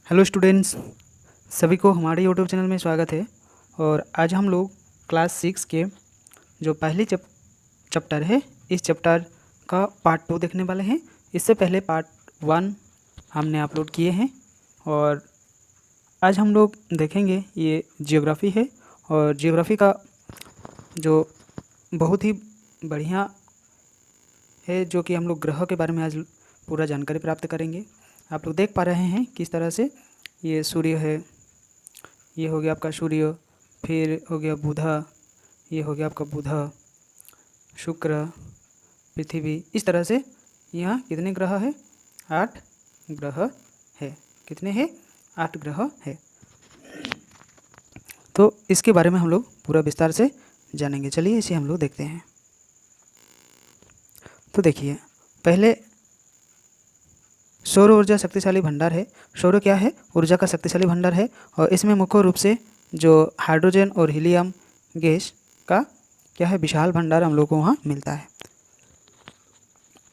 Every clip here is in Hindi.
हेलो स्टूडेंट्स, सभी को हमारे यूट्यूब चैनल में स्वागत है। और आज हम लोग क्लास 6 के जो पहली चैप्टर है, इस चैप्टर का पार्ट 2 देखने वाले हैं। इससे पहले पार्ट 1 हमने अपलोड किए हैं और आज हम लोग देखेंगे ये जियोग्राफी है। और जियोग्राफी का जो बहुत ही बढ़िया है, जो कि हम लोग ग्रह के बारे में आज पूरा जानकारी प्राप्त करेंगे। आप लोग देख पा रहे हैं किस तरह से ये सूर्य है, ये हो गया आपका सूर्य, फिर हो गया बुधा, ये हो गया आपका बुधा, शुक्र, पृथ्वी। इस तरह से यहाँ कितने ग्रह है? 8 ग्रह है। कितने हैं? 8 ग्रह है। तो इसके बारे में हम लोग पूरा विस्तार से जानेंगे। चलिए इसे हम लोग देखते हैं। तो देखिए, पहले सौर ऊर्जा शक्तिशाली भंडार है। सौर क्या है? ऊर्जा का शक्तिशाली भंडार है। और इसमें मुख्य रूप से जो हाइड्रोजन और हीलियम गैस का क्या है, विशाल भंडार हम लोग को वहाँ मिलता है।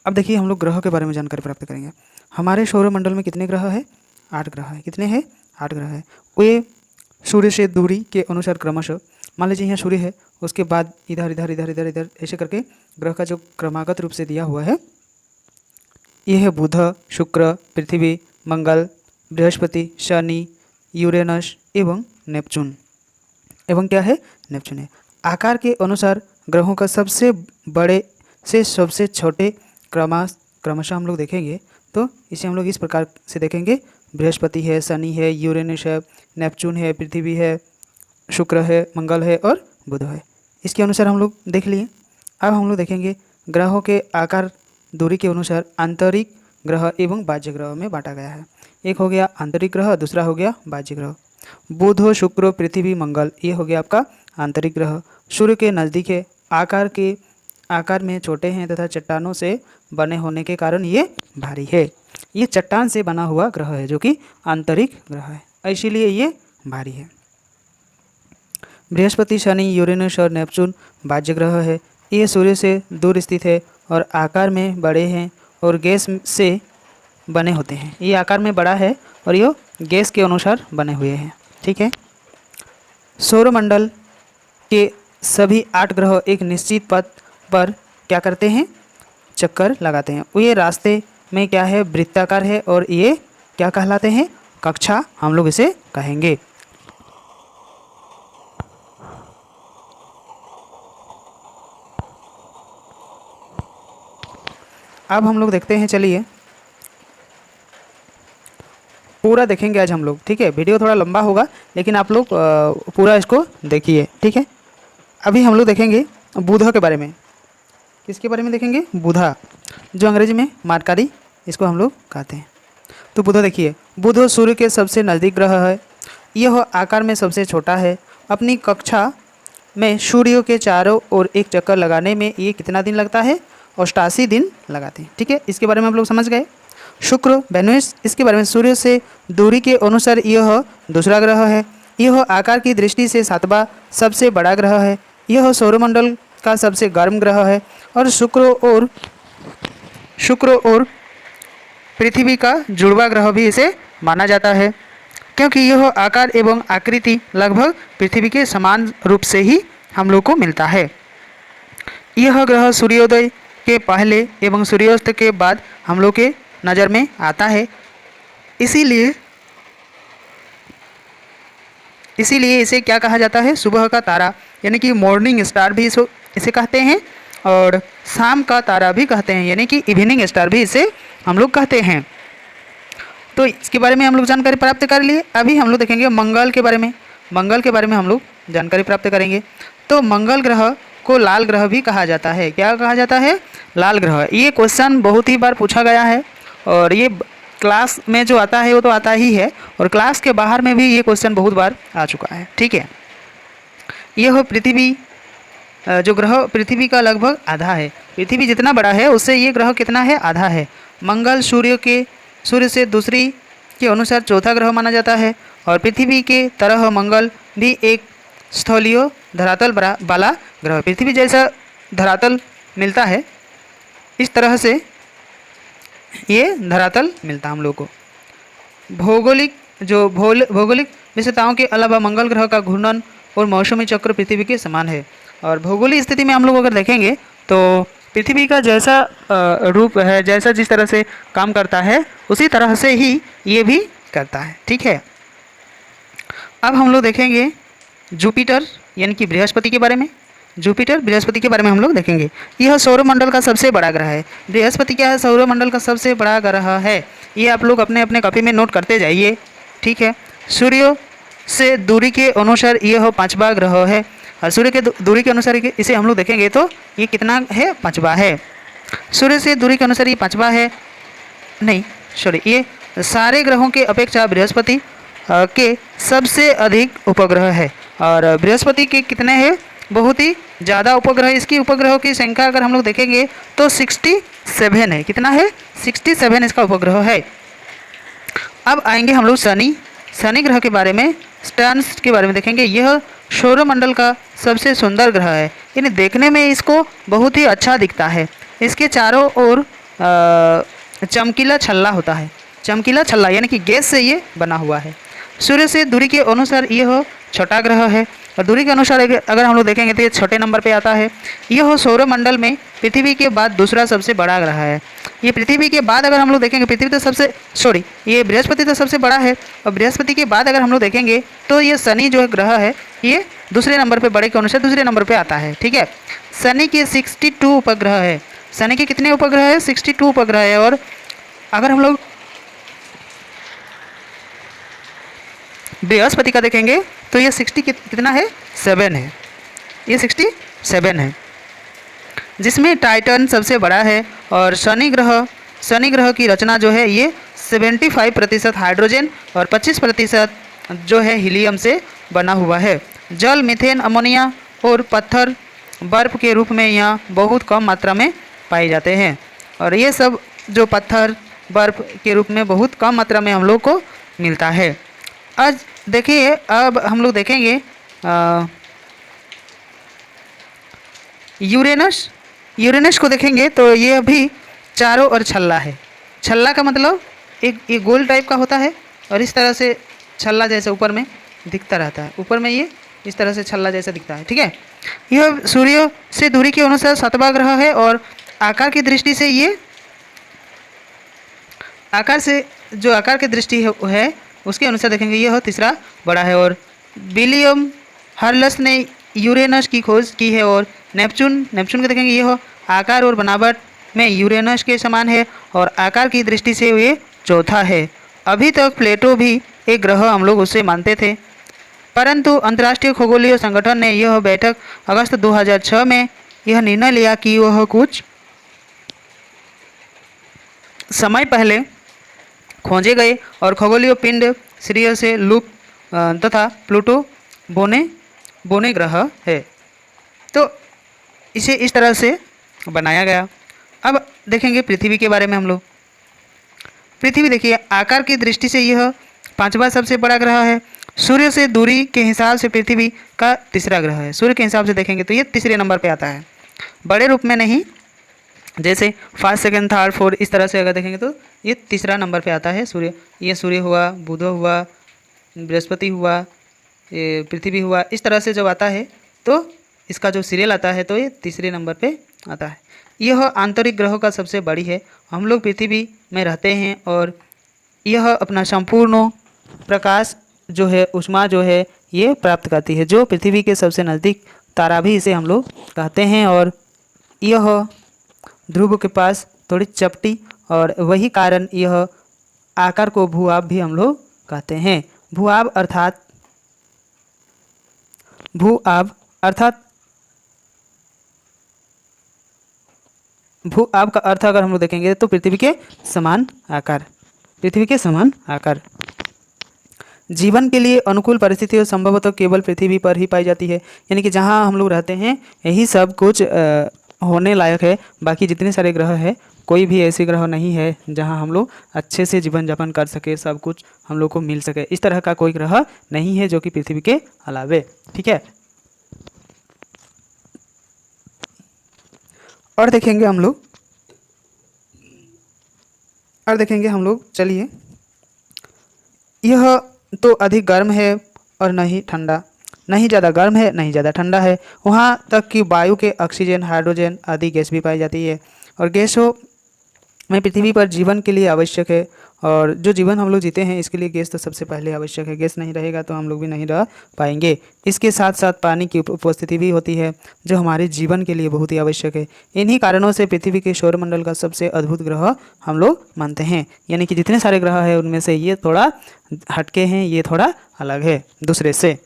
अब देखिए, हम लोग ग्रहों के बारे में जानकारी प्राप्त करेंगे। हमारे सौरमंडल में कितने ग्रह है? 8 ग्रह है। कितने हैं? 8 ग्रह है। वे सूर्य से दूरी के अनुसार क्रमशः, मान लीजिए यहाँ सूर्य है, उसके बाद इधर इधर इधर इधर इधर ऐसे करके ग्रह का जो क्रमागत रूप से दिया हुआ है, ये है बुध, शुक्र, पृथ्वी, मंगल, बृहस्पति, शनि, यूरेनस एवं नेपचून। एवं क्या है? नेपचून है। आकार के अनुसार ग्रहों का सबसे बड़े से सबसे छोटे क्रमशः हम लोग देखेंगे। तो इसे हम लोग इस प्रकार से देखेंगे। बृहस्पति है, शनि है, यूरेनस है, नेपचून है, पृथ्वी है, शुक्र है, मंगल है और बुध है। इसके अनुसार हम लोग देख लिए। अब हम लोग देखेंगे ग्रहों के आकार दूरी के अनुसार आंतरिक ग्रह एवं बाह्य ग्रह में बांटा गया है। एक हो गया आंतरिक ग्रह, दूसरा हो गया बाह्य ग्रह। बुध, शुक्र, पृथ्वी, मंगल, ये हो गया आपका आंतरिक ग्रह। सूर्य के नज़दीक है, आकार में छोटे हैं तथा चट्टानों से बने होने के कारण ये भारी है। ये चट्टान से बना हुआ ग्रह है जो कि आंतरिक ग्रह है, इसीलिए ये भारी है। बृहस्पति, शनि, यूरेनस और नेपचून बाह्य ग्रह है। ये सूर्य से दूर स्थित है और आकार में बड़े हैं और गैस से बने होते हैं। ये आकार में बड़ा है और ये गैस के अनुसार बने हुए हैं। ठीक है। सौरमंडल के सभी 8 ग्रह एक निश्चित पथ पर क्या करते हैं? चक्कर लगाते हैं। ये रास्ते में क्या है? वृत्ताकार है और ये क्या कहलाते हैं? कक्षा हम लोग इसे कहेंगे। अब हम लोग देखते हैं, चलिए पूरा देखेंगे आज हम लोग। ठीक है, वीडियो थोड़ा लंबा होगा लेकिन आप लोग पूरा इसको देखिए। ठीक है। अभी हम लोग देखेंगे बुध के बारे में। किसके बारे में देखेंगे? बुधा, जो अंग्रेजी में मरकरी इसको हम लोग कहते हैं। तो बुध देखिए, बुध सूर्य के सबसे नज़दीक ग्रह है। यह आकार में सबसे छोटा है। अपनी कक्षा में सूर्य के चारों ओर एक चक्कर लगाने में ये कितना दिन लगता है? 88 दिन लगाते हैं। ठीक है, इसके बारे में आप लोग समझ गए। शुक्र, वेनुस, इसके बारे में सूर्य से दूरी के अनुसार यह दूसरा ग्रह है। यह आकार की दृष्टि से 7वां सबसे बड़ा ग्रह है। यह सौरमंडल का सबसे गर्म ग्रह है और शुक्र और पृथ्वी का जुड़वा ग्रह भी इसे माना जाता है, क्योंकि यह आकार एवं आकृति लगभग पृथ्वी के समान रूप से ही हम लोग को मिलता है। यह ग्रह सूर्योदय के पहले एवं सूर्यास्त के बाद हम लोग के नज़र में आता है। इसीलिए इसे क्या कहा जाता है? सुबह का तारा, यानी कि मॉर्निंग स्टार भी इसे कहते हैं और शाम का तारा भी कहते हैं, यानी कि इवनिंग स्टार भी इसे हम लोग कहते हैं। तो इसके बारे में हम लोग जानकारी प्राप्त कर लिए। अभी हम लोग देखेंगे मंगल के बारे में। मंगल के बारे में हम लोग जानकारी प्राप्त करेंगे। तो मंगल ग्रह को लाल ग्रह भी कहा जाता है। क्या कहा जाता है? लाल ग्रह। ये क्वेश्चन बहुत ही बार पूछा गया है और ये क्लास में जो आता है वो तो आता ही है, और क्लास के बाहर में भी ये क्वेश्चन बहुत बार आ चुका है। ठीक है। यह पृथ्वी जो ग्रह पृथ्वी का लगभग आधा है। पृथ्वी जितना बड़ा है उससे ये ग्रह कितना है? आधा है। मंगल सूर्य से दूसरी के अनुसार चौथा ग्रह माना जाता है और पृथ्वी के तरह मंगल भी एक स्थलीय धरातल वाला ग्रह। पृथ्वी जैसा धरातल मिलता है, इस तरह से ये धरातल मिलता हम लोग को। भौगोलिक जो भौगोलिक विशेषताओं के अलावा मंगल ग्रह का घूर्णन और मौसमी चक्र पृथ्वी के समान है। और भौगोलिक स्थिति में हम लोग अगर देखेंगे तो पृथ्वी का जैसा रूप है, जैसा जिस तरह से काम करता है उसी तरह से ही ये भी करता है। ठीक है, अब हम लोग देखेंगे जुपिटर यानी कि बृहस्पति के बारे में। जुपिटर बृहस्पति के बारे में हम लोग देखेंगे। यह सौरमंडल का सबसे बड़ा ग्रह है। बृहस्पति क्या है? सौरमंडल का सबसे बड़ा ग्रह है। ये आप लोग अपने अपने कॉपी में नोट करते जाइए। ठीक है, सूर्य से दूरी के अनुसार यह 5वां ग्रह है। और सूर्य के दूरी के अनुसार इसे हम लोग देखेंगे तो ये कितना है? 5वां है। सूर्य से दूरी के अनुसार ये 5वां है, नहीं सॉरी, ये सारे ग्रहों के अपेक्षा बृहस्पति के सबसे अधिक उपग्रह है। और बृहस्पति के कितने हैं? बहुत ही ज़्यादा उपग्रह। इसकी उपग्रहों की संख्या अगर हम लोग देखेंगे तो 67 है। कितना है? 67 इसका उपग्रह है। अब आएंगे हम लोग शनि ग्रह के बारे में, स्टर्न्स के बारे में देखेंगे। यह सौरमंडल का सबसे सुंदर ग्रह है, यानी देखने में इसको बहुत ही अच्छा दिखता है। इसके चारों ओर चमकीला छल्ला होता है। चमकीला छल्ला यानी कि गैस से ये बना हुआ है। सूर्य से दूरी के अनुसार यह छोटा ग्रह है। और दूरी के अनुसार अगर हम लोग देखेंगे तो ये छोटे नंबर पे आता है। यह सौरमंडल में पृथ्वी के बाद दूसरा सबसे बड़ा ग्रह है। ये पृथ्वी के बाद अगर हम लोग देखेंगे, पृथ्वी तो सबसे ये बृहस्पति तो सबसे बड़ा है। और बृहस्पति के बाद अगर हम लोग देखेंगे तो ये शनि जो ग्रह है ये दूसरे नंबर पे, बड़े के अनुसार दूसरे नंबर पे आता है। ठीक है, शनि के 62 उपग्रह है। शनि के कितने उपग्रह है? 62 उपग्रह है। और अगर हम लोग बृहस्पति का देखेंगे तो ये 60 कितना है? 7 है। ये 67 है, जिसमें टाइटन सबसे बड़ा है। और शनि ग्रह की रचना जो है ये 75% हाइड्रोजन और 25% जो है हीलियम से बना हुआ है। जल, मीथेन, अमोनिया और पत्थर बर्फ के रूप में यहाँ बहुत कम मात्रा में पाए जाते हैं। और ये सब जो पत्थर बर्फ के रूप में बहुत कम मात्रा में हम लोग को मिलता है। आज देखिए, अब हम लोग देखेंगे यूरेनस को देखेंगे तो ये भी चारों ओर छल्ला है। छल्ला का मतलब एक ये गोल टाइप का होता है और इस तरह से छल्ला जैसे ऊपर में दिखता रहता है। ऊपर में ये इस तरह से छल्ला जैसा दिखता है। ठीक है, यह सूर्य से दूरी के अनुसार 7वां ग्रह है। और आकार की दृष्टि से ये आकार की दृष्टि है उसके अनुसार देखेंगे यह तीसरा बड़ा है। और विलियम हर्लस ने यूरेनस की खोज की है। और नेपच्यून को देखेंगे, यह आकार और बनावट में यूरेनस के समान है और आकार की दृष्टि से ये चौथा है। अभी तक प्लेटो भी एक ग्रह हम लोग उसे मानते थे, परंतु अंतर्राष्ट्रीय खगोलीय संगठन ने यह बैठक अगस्त 2006 में यह निर्णय लिया कि वह कुछ समय पहले खोजे गए और खगोलीय पिंड सिरियस से लूप तथा प्लूटो बोने ग्रह है। तो इसे इस तरह से बनाया गया। अब देखेंगे पृथ्वी के बारे में हम लोग। पृथ्वी देखिए, आकार की दृष्टि से यह 5वां सबसे बड़ा ग्रह है। सूर्य से दूरी के हिसाब से पृथ्वी का तीसरा ग्रह है। सूर्य के हिसाब से देखेंगे तो ये तीसरे नंबर पे आता है, बड़े रूप में नहीं, जैसे 1st, 2nd, 3rd, 4th इस तरह से अगर देखेंगे तो ये तीसरा नंबर पे आता है सूर्य। ये सूर्य हुआ, बुध हुआ, बृहस्पति हुआ, ये पृथ्वी हुआ, इस तरह से जब आता है तो इसका जो सीरियल आता है तो ये तीसरे नंबर पे आता है। यह आंतरिक ग्रहों का सबसे बड़ी है। हम लोग पृथ्वी में रहते हैं और यह अपना संपूर्ण प्रकाश जो है, ऊष्मा जो है ये प्राप्त करती है, जो पृथ्वी के सबसे नज़दीक तारा भी इसे हम लोग कहते हैं। और यह ध्रुव के पास थोड़ी चपटी और वही कारण यह आकार को भूआब भी हम लोग कहते हैं। भूआब अर्थात भूआब का अर्थ अगर हम लोग देखेंगे तो पृथ्वी के समान आकार। जीवन के लिए अनुकूल परिस्थितियाँ संभवतः केवल पृथ्वी पर ही पाई जाती है, यानी कि जहाँ हम लोग रहते हैं यही सब कुछ होने लायक है। बाकी जितने सारे ग्रह हैं कोई भी ऐसे ग्रह नहीं है जहाँ हम लोग अच्छे से जीवन यापन कर सके, सब कुछ हम लोग को मिल सके। इस तरह का कोई ग्रह नहीं है जो कि पृथ्वी के अलावे। ठीक है, और देखेंगे हम लोग चलिए यह तो अधिक गर्म है और नहीं ठंडा, नहीं ज़्यादा गर्म है नहीं ज़्यादा ठंडा है। वहाँ तक कि वायु के ऑक्सीजन, हाइड्रोजन आदि गैस भी पाई जाती है। और गैसों में पृथ्वी पर जीवन के लिए आवश्यक है, और जो जीवन हम लोग जीते हैं इसके लिए गैस तो सबसे पहले आवश्यक है। गैस नहीं रहेगा तो हम लोग भी नहीं रह पाएंगे। इसके साथ साथ पानी की उपस्थिति भी होती है जो हमारे जीवन के लिए बहुत ही आवश्यक है। इन्हीं कारणों से पृथ्वी के सौरमंडल का सबसे अद्भुत ग्रह हम लोग मानते हैं। यानी कि जितने सारे ग्रह हैं उनमें से ये थोड़ा हटके हैं, ये थोड़ा अलग है दूसरे से।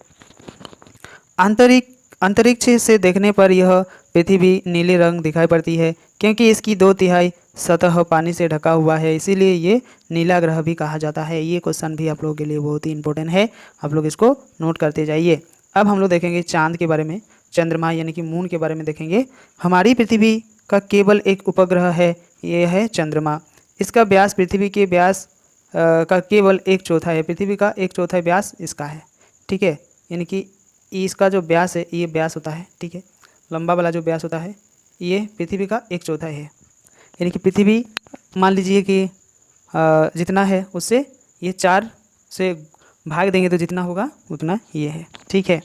अंतरिक्ष से देखने पर यह पृथ्वी नीले रंग दिखाई पड़ती है क्योंकि इसकी 2/3 सतह पानी से ढका हुआ है, इसीलिए ये नीला ग्रह भी कहा जाता है। ये क्वेश्चन भी आप लोगों के लिए बहुत ही इंपॉर्टेंट है, आप लोग इसको नोट करते जाइए। अब हम लोग देखेंगे चांद के बारे में, चंद्रमा यानी कि मून के बारे में देखेंगे। हमारी पृथ्वी का केवल एक उपग्रह है, ये है चंद्रमा। इसका व्यास पृथ्वी के व्यास का केवल 1/4 है। पृथ्वी का 1/4 व्यास इसका है, ठीक है। यानी कि इसका जो व्यास है, ये व्यास होता है, ठीक है। लंबा वाला जो व्यास होता है ये पृथ्वी का 1/4 है। यानी कि पृथ्वी मान लीजिए कि जितना है उससे ये 4 से भाग देंगे तो जितना होगा उतना ये है, ठीक है।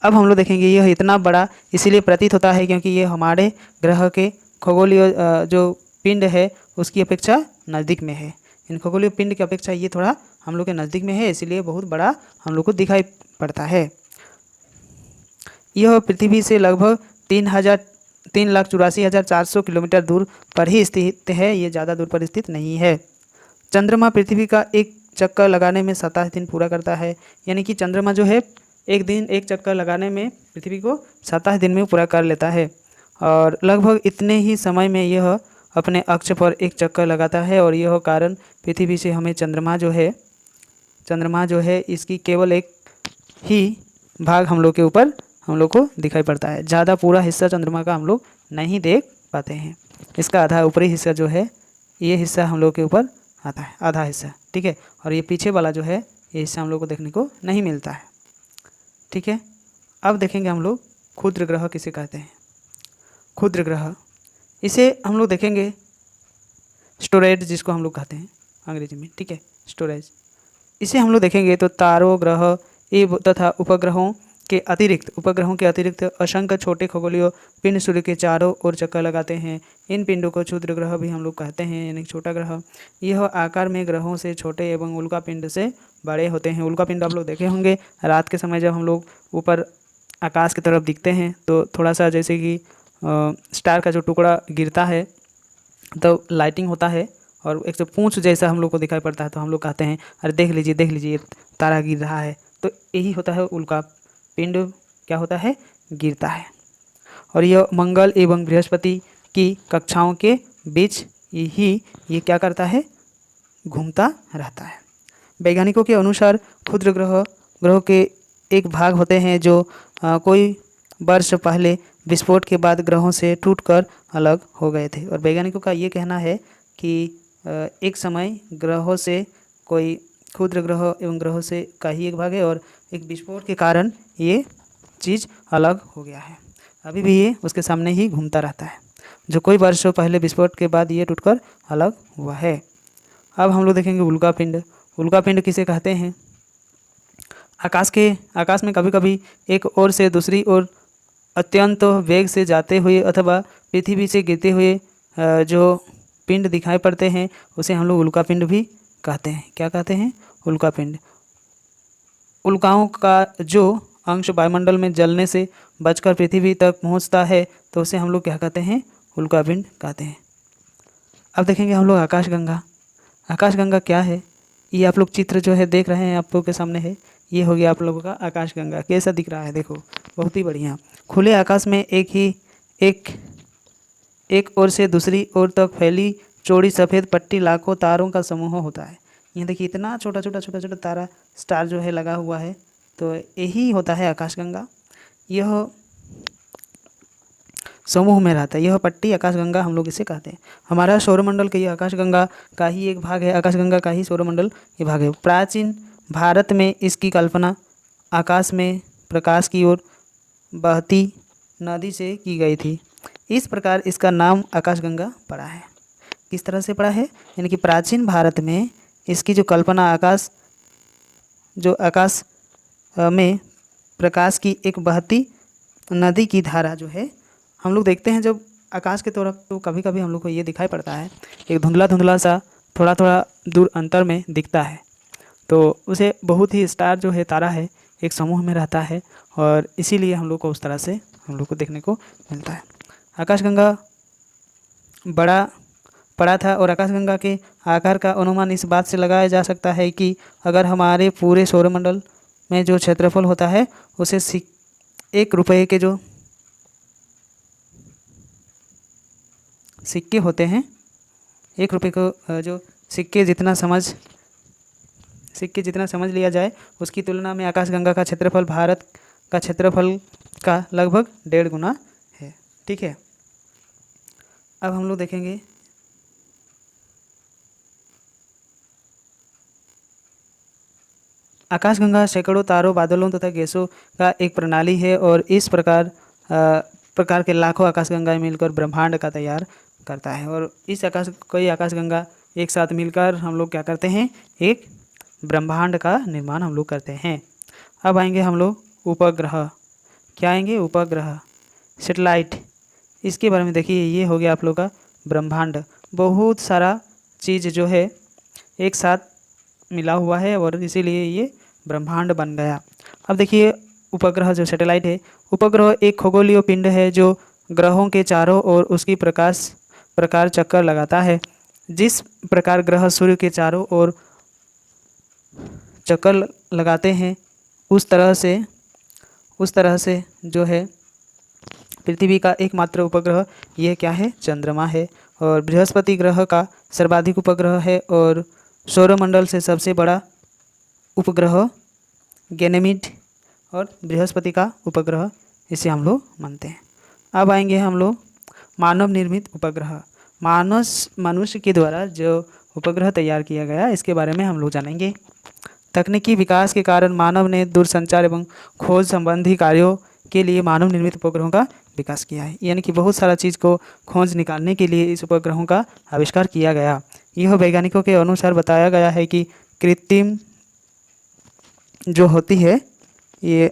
अब हम लोग देखेंगे यह इतना बड़ा इसीलिए प्रतीत होता है क्योंकि ये हमारे ग्रह के खगोलीय जो पिंड है उसकी अपेक्षा नज़दीक में है। इन खगोलीय पिंड की अपेक्षा ये थोड़ा हम लोग के नज़दीक में है, इसीलिए बहुत बड़ा हम लोग को दिखाई पड़ता है। यह पृथ्वी से लगभग 3,84,400 किलोमीटर दूर पर ही स्थित है, ये ज़्यादा दूर पर स्थित नहीं है। चंद्रमा पृथ्वी का एक चक्कर लगाने में 27 दिन पूरा करता है। यानी कि चंद्रमा जो है एक चक्कर लगाने में पृथ्वी को 27 दिन में पूरा कर लेता है, और लगभग इतने ही समय में यह अपने अक्ष पर एक चक्कर लगाता है। और यह कारण पृथ्वी से हमें चंद्रमा जो है इसकी केवल एक ही भाग हम लोग के ऊपर हम लोग को दिखाई पड़ता है। ज़्यादा पूरा हिस्सा चंद्रमा का हम लोग नहीं देख पाते हैं। इसका आधा ऊपरी हिस्सा जो है ये हिस्सा हम लोग के ऊपर आता है, आधा हिस्सा, ठीक है। और ये पीछे वाला जो है ये हिस्सा हम लोग को देखने को नहीं मिलता है, ठीक है। अब देखेंगे हम लोग क्षुद्र ग्रह किसे कहते हैं। क्षुद्र ग्रह इसे हम लोग देखेंगे स्टोरेज जिसको हम लोग कहते हैं अंग्रेजी में, ठीक है, स्टोरेज। इसे हम लोग देखेंगे तो तारों, ग्रह एवं तथा उपग्रहों के अतिरिक्त असंख्य छोटे खगोलीय पिंड सूर्य के चारों ओर चक्कर लगाते हैं। इन पिंडों को क्षुद्र ग्रह भी हम लोग कहते हैं, यानी छोटा ग्रह। यह आकार में ग्रहों से छोटे एवं उल्का पिंड से बड़े होते हैं। उल्का पिंड आप लोग देखे होंगे रात के समय जब हम लोग ऊपर आकाश की तरफ दिखते हैं तो थोड़ा सा जैसे कि स्टार का जो टुकड़ा गिरता है तो लाइटिंग होता है और एक जो पूंछ जैसा हम लोग को दिखाई पड़ता है, तो हम लोग कहते हैं अरे देख लीजिए तारा गिर रहा है। तो यही होता है उल्का पिंड क्या होता है, गिरता है। और यह मंगल एवं बृहस्पति की कक्षाओं के बीच ये क्या करता है, घूमता रहता है। वैज्ञानिकों के अनुसार क्षुद्र ग्रहों के एक भाग होते हैं जो कोई वर्ष पहले विस्फोट के बाद ग्रहों से टूटकर अलग हो गए थे। और वैज्ञानिकों का ये कहना है कि एक समय ग्रहों से कोई क्षुद्र ग्रह एवं ग्रहों से का ही एक भाग है और एक विस्फोट के कारण ये चीज़ अलग हो गया है। अभी भी ये उसके सामने ही घूमता रहता है, जो कोई वर्षों पहले विस्फोट के बाद ये टूटकर अलग हुआ है। अब हम लोग देखेंगे उल्का पिंड। उल्का पिंड किसे कहते हैं। आकाश में कभी कभी एक ओर से दूसरी ओर अत्यंत वेग से जाते हुए अथवा पृथ्वी से गिरते हुए जो पिंड दिखाई पड़ते हैं उसे हम लोग उल्का पिंड भी कहते हैं। क्या कहते हैं, उल्का पिंड। उल्काओं का जो अंश वायुमंडल में जलने से बचकर पृथ्वी तक पहुंचता है तो उसे हम लोग क्या कहते हैं, उल्का पिंड कहते हैं। अब देखेंगे हम लोग आकाशगंगा। आकाशगंगा क्या है, ये आप लोग चित्र जो है देख रहे हैं आप लोग के सामने है, ये हो गया आप लोगों का आकाशगंगा। कैसा दिख रहा है देखो, बहुत ही बढ़िया। खुले आकाश में एक ओर से दूसरी ओर तक फैली चौड़ी सफ़ेद पट्टी लाखों तारों का समूह होता है। ये देखिए इतना छोटा छोटा तारा स्टार जो है लगा हुआ है, तो यही होता है आकाशगंगा। यह समूह में रहता है, यह पट्टी आकाशगंगा हम लोग इसे कहते हैं। हमारा सौरमंडल के ये आकाशगंगा का ही एक भाग है, आकाशगंगा का ही सौरमंडल ये भाग है। प्राचीन भारत में इसकी कल्पना आकाश में प्रकाश की ओर बहती नदी से की गई थी। इस प्रकार इसका नाम आकाशगंगा पड़ा है। किस तरह से पड़ा है, यानी कि प्राचीन भारत में इसकी जो कल्पना आकाश जो आकाश में प्रकाश की एक बहती नदी की धारा जो है, हम लोग देखते हैं जब आकाश की तरफ तो कभी कभी हम लोग को ये दिखाई पड़ता है, एक धुंधला धुंधला सा थोड़ा थोड़ा दूर अंतर में दिखता है। तो उसे बहुत ही स्टार जो है, तारा है, एक समूह में रहता है और इसीलिए हम लोग को उस तरह से हम लोग को देखने को मिलता है। आकाशगंगा बड़ा पड़ा था और आकाशगंगा के आकार का अनुमान इस बात से लगाया जा सकता है कि अगर हमारे पूरे सौरमंडल में जो क्षेत्रफल होता है उसे 1 रुपये के जो सिक्के होते हैं, 1 रुपये को जो सिक्के जितना समझ लिया जाए उसकी तुलना में आकाशगंगा का क्षेत्रफल भारत का क्षेत्रफल का लगभग 1.5 गुना है। ठीक है, अब हम लोग देखेंगे आकाशगंगा सैकड़ों तारों, बादलों तथा गैसों का एक प्रणाली है और इस प्रकार के लाखों आकाशगंगाएं मिलकर ब्रह्मांड का तैयार करता है। और इस कई आकाशगंगा एक साथ मिलकर हम लोग क्या करते हैं, एक ब्रह्मांड का निर्माण हम लोग करते हैं। अब आएंगे हम लोग उपग्रह। क्या आएंगे? उपग्रह, सेटेलाइट। इसके बारे में देखिए, ये हो गया आप लोग का ब्रह्मांड। बहुत सारा चीज़ जो है एक साथ मिला हुआ है और इसीलिए ये ब्रह्मांड बन गया। अब देखिए उपग्रह जो सैटेलाइट है, उपग्रह एक खगोलीय पिंड है जो ग्रहों के चारों ओर उसकी प्रकार चक्कर लगाता है। जिस प्रकार ग्रह सूर्य के चारों ओर चक्कर लगाते हैं उस तरह से जो है पृथ्वी का एकमात्र उपग्रह यह क्या है? चंद्रमा है। और बृहस्पति ग्रह का सर्वाधिक उपग्रह है और सौरमंडल से सबसे बड़ा उपग्रह गैनेमिड और बृहस्पति का उपग्रह, इसे हम लोग मानते हैं। अब आएंगे हम लोग मानव निर्मित उपग्रह। मनुष्य के द्वारा जो उपग्रह तैयार किया गया, इसके बारे में हम लोग जानेंगे। तकनीकी विकास के कारण मानव ने दूरसंचार एवं खोज संबंधी कार्यों के लिए मानव निर्मित उपग्रहों का विकास किया है। यानी कि बहुत सारा चीज़ को खोज निकालने के लिए इस उपग्रहों का आविष्कार किया गया। यह वैज्ञानिकों के अनुसार बताया गया है कि कृत्रिम जो होती है, ये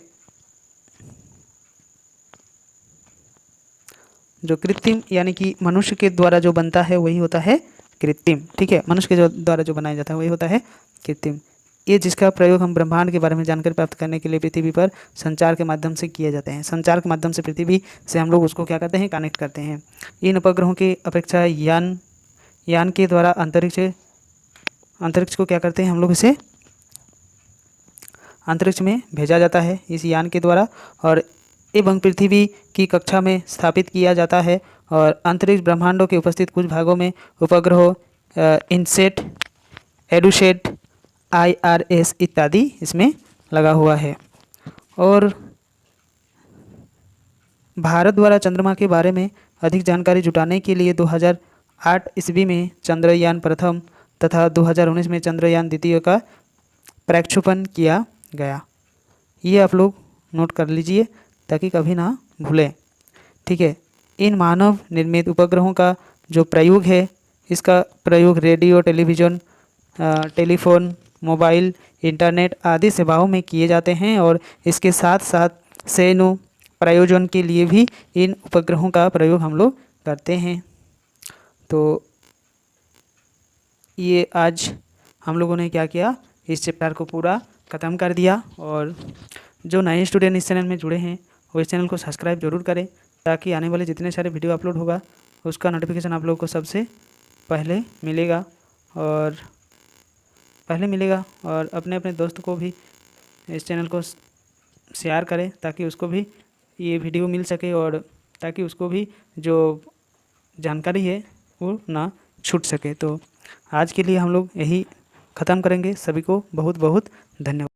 जो कृत्रिम यानी कि मनुष्य के द्वारा जो बनता है वही होता है कृत्रिम। ठीक है, मनुष्य के द्वारा जो बनाया जाता है वही होता है कृत्रिम। ये जिसका प्रयोग हम ब्रह्मांड के बारे में जानकारी प्राप्त करने के लिए पृथ्वी पर संचार के माध्यम से किए जाते हैं। संचार के माध्यम से पृथ्वी से हम लोग उसको क्या करते हैं? कनेक्ट करते हैं। इन उपग्रहों की अपेक्षा यान के द्वारा अंतरिक्ष को क्या करते हैं हम लोग? इसे अंतरिक्ष में भेजा जाता है इस यान के द्वारा और एवं पृथ्वी की कक्षा में स्थापित किया जाता है। और अंतरिक्ष ब्रह्मांडों के उपस्थित कुछ भागों में उपग्रह इनसेट, एडुसेट, IRS इत्यादि इसमें लगा हुआ है। और भारत द्वारा चंद्रमा के बारे में अधिक जानकारी जुटाने के लिए 2008 ईस्वी में चंद्रयान प्रथम तथा 2019 में चंद्रयान द्वितीय का प्रक्षेपण किया गया। ये आप लोग नोट कर लीजिए ताकि कभी ना भूलें। ठीक है, इन मानव निर्मित उपग्रहों का जो प्रयोग है, इसका प्रयोग radio, television, telephone, mobile, internet आदि सेवाओं में किए जाते हैं और इसके साथ साथ सैन्य प्रयोजन के लिए भी इन उपग्रहों का प्रयोग हम लोग करते हैं। तो ये आज हम लोगों ने क्या किया, इस चैप्टर को पूरा ख़त्म कर दिया। और जो नए स्टूडेंट इस चैनल में जुड़े हैं वो इस चैनल को सब्सक्राइब जरूर करें ताकि आने वाले जितने सारे वीडियो अपलोड होगा उसका नोटिफिकेशन आप लोगों को सबसे पहले मिलेगा। और अपने अपने दोस्त को भी इस चैनल को शेयर करें ताकि उसको भी ये वीडियो मिल सके और ताकि उसको भी जो जानकारी है वो ना छूट सके। तो आज के लिए हम लोग यही ख़त्म करेंगे। सभी को बहुत बहुत धन्यवाद।